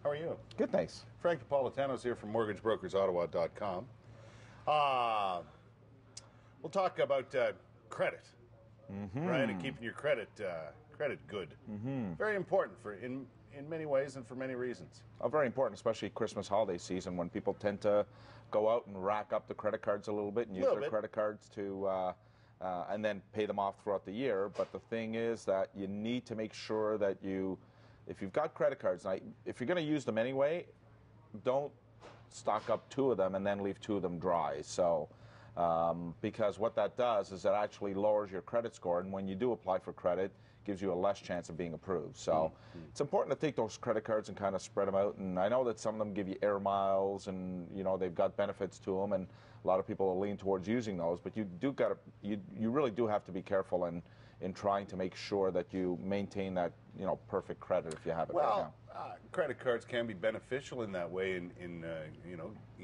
How are you? Good, thanks. Frank Napolitano's here from Mortgage Brokers Ottawa.com. We'll talk about credit, right? And keeping your credit good. Very important in many ways and for many reasons. Very important, especially Christmas holiday season when people tend to go out and rack up the credit cards a little bit and use their credit cards to and then pay them off throughout the year. But the thing is that you need to make sure that if you've got credit cards, if you're going to use them anyway, don't stock up 2 of them and then leave 2 of them dry. So, because what that does is it actually lowers your credit score, and when you do apply for credit, gives you a less chance of being approved. So it's important to take those credit cards and kind of spread them out. And I know that some of them give you air miles, and they've got benefits to them, and a lot of people will lean towards using those. But you really do have to be careful in trying to make sure that you maintain that perfect credit if you have it right now. Credit cards can be beneficial in that way in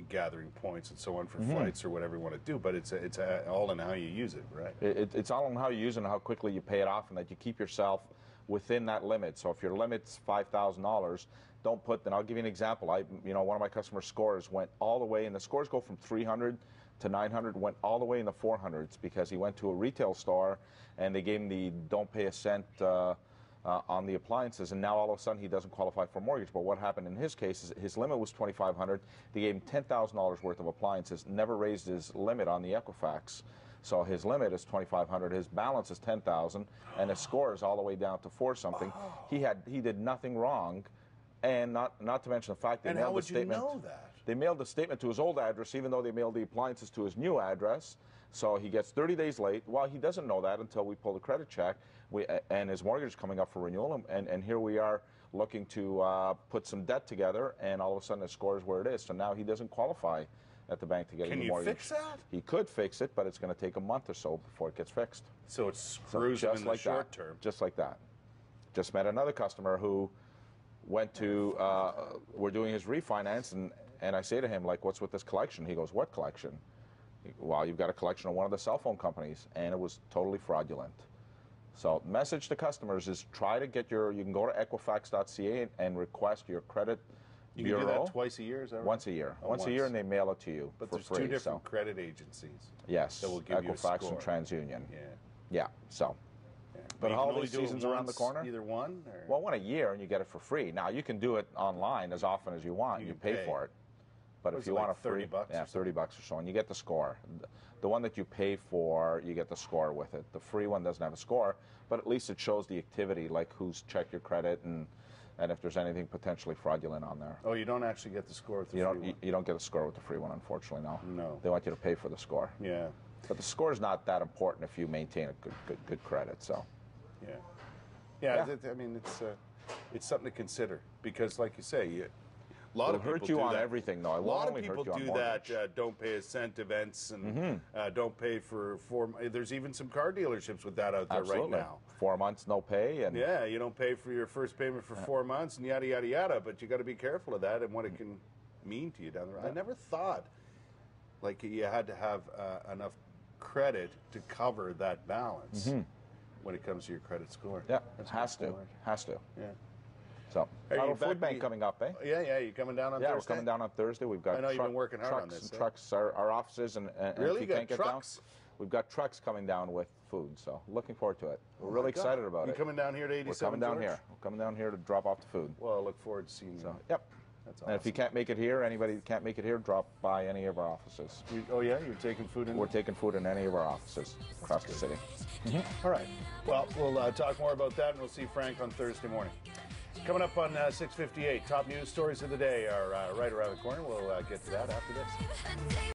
gathering points and so on for flights or whatever you want to do, but it's all in how you use it, right? It's all in how you use it and how quickly you pay it off, and that you keep yourself within that limit. So if your limit's $5,000, don't put. Then I'll give you an example. One of my customer scores went all the way, and the scores go from 300 to 900, went all the way in the 400s because he went to a retail store and they gave him the don't pay a cent on the appliances, and now all of a sudden he doesn't qualify for a mortgage. But what happened in his case is his limit was $2,500. They gave him $10,000 worth of appliances, never raised his limit on the Equifax. So his limit is $2,500, his balance is $10,000, and his score is all the way down to 4-something. He did nothing wrong, and not to mention the fact they mailed the statement. And how would you know that? They mailed the statement to his old address, even though they mailed the appliances to his new address. So he gets 30 days late. Well, he doesn't know that until we pull the credit check. And his mortgage is coming up for renewal. And here we are looking to put some debt together, and all of a sudden his score is where it is. So now he doesn't qualify at the bank to get a mortgage. Can you fix that? He could fix it, but it's going to take a month or so before it gets fixed. So it screws him in the short term. Just like that. Just met another customer who went to, we're doing his refinance, and I say to him, like, what's with this collection? He goes, what collection? Well, you've got a collection of one of the cell phone companies, and it was totally fraudulent. So message to customers is try to get you can go to Equifax.ca and request your credit bureau. You can do that twice a year, is that right? Once a year. Once a year, and they mail it to you for free. But there's 2 different credit agencies. Yes, that will give you a Equifax score. and TransUnion. Yeah. Yeah, so. Yeah. But holiday season's around the corner. Either one? Or? Well, one a year, and you get it for free. Now, you can do it online as often as you want. You pay for it. But if you want a free, $30 $30 or so, and you get the score. The one that you pay for, you get the score with it. The free one doesn't have a score, but at least it shows the activity, like who's checked your credit and if there's anything potentially fraudulent on there. Oh, you don't actually get the score with the free one? You don't get a score with the free one, unfortunately, no. No. They want you to pay for the score. Yeah. But the score is not that important if you maintain a good credit, so. Yeah. I mean, it's something to consider because, like you say, a lot of people hurt you on everything, though. A lot of people do that. Don't pay a cent events and don't pay for 4. There's even some car dealerships with that out there right now. 4 months no pay, and yeah, you don't pay for your first payment for 4 months, and yada yada yada. But you got to be careful of that and what it can mean to you down the road. I never thought like you had to have enough credit to cover that balance when it comes to your credit score. Yeah, it has to. Yeah. So, food bank coming up, eh? Yeah, you coming down on Thursday? Yeah, we're coming down on Thursday. We've got I know you've been working hard on this. Trucks, our offices, and really? if you can't get trucks? down, we've got trucks coming down with food. So, looking forward to it. We're really excited about it. You coming down here to 87? We're coming down here. We're coming down here to drop off the food. Well, I look forward to seeing you. Yep. That's awesome. And if you can't make it here, anybody who can't make it here, drop by any of our offices. You're taking food in? We're taking food in any of our offices across the city. All right. Well, we'll talk more about that, and we'll see Frank on Thursday morning. Coming up on 6:58, top news stories of the day are right around the corner. We'll get to that after this.